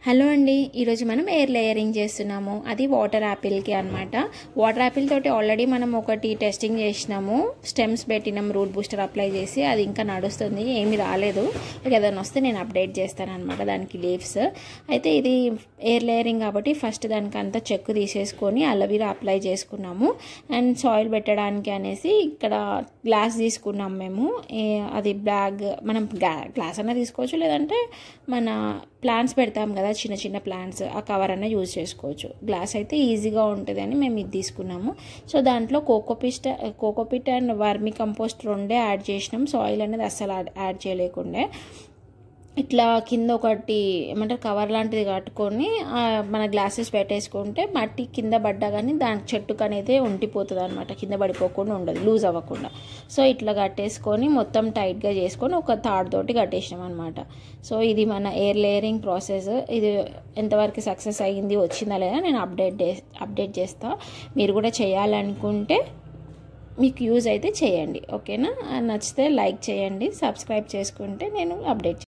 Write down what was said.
Hello అండి, ఈరోజు మనం ఎయిర్ లేయరింగ్ చేస్తున్నాము. అది వాటర్ యాపిల్కి అనమాట. వాటర్ యాపిల్ తోటి ఆల్రెడీ మనం ఒకటి టెస్టింగ్ చేసినాము, స్టెమ్స్ పెట్టినాం, రూట్ బూస్టర్ అప్లై చేసి. అది ఇంకా నడుస్తుంది, ఏమి రాలేదు. ఏదైనా వస్తే నేను అప్డేట్ చేస్తాను అనమాట దానికి లీవ్స్. అయితే ఇది ఎయిర్ లేయరింగ్ కాబట్టి ఫస్ట్ దానికి అంతా చెక్కు తీసేసుకొని అలోవెరా అప్లై చేసుకున్నాము. అండ్ సాయిల్ పెట్టడానికి అనేసి ఇక్కడ గ్లాస్ తీసుకున్నాం మేము. అది బ్యాగ్ మనం గ్లాస్ అన్న తీసుకోవచ్చు, లేదంటే మన ప్లాంట్స్ పెడతాం కదా, చిన్న చిన్న ప్లాంట్స్, ఆ కవర్ అన్న యూజ్ చేసుకోవచ్చు. గ్లాస్ అయితే ఈజీగా ఉంటుంది అని మేము ఇది తీసుకున్నాము. సో దాంట్లో కోకోపిట్ అండ్ వర్మి కంపోస్ట్ రెండే యాడ్ చేసినాం. సాయిల్ అనేది అస్సలు యాడ్ చేయలేకుండే. ఇట్లా కింద ఒకటి ఏమంటారు కవర్ లాంటిది కట్టుకొని మన గ్లాసెస్ పెట్టేసుకుంటే మట్టి కింద పడ్డా కానీ దానికి చెట్టుకు అనేది ఉండిపోతుంది అనమాట, కింద పడిపోకుండా ఉండదు, లూజ్ అవ్వకుండా. సో ఇట్లా కట్టేసుకొని మొత్తం టైట్గా చేసుకొని ఒక తాడు తోటి కట్టేసినాం అనమాట. సో ఇది మన ఎయిర్ లేయరింగ్ ప్రాసెస్. ఇది ఎంతవరకు సక్సెస్ అయ్యింది, వచ్చిందా లేదా నేను అప్డేట్ చేస్తా. మీరు కూడా చేయాలనుకుంటే మీకు యూజ్ అయితే చేయండి, ఓకేనా? నచ్చితే లైక్ చేయండి, సబ్స్క్రైబ్ చేసుకుంటే నేను అప్డేట్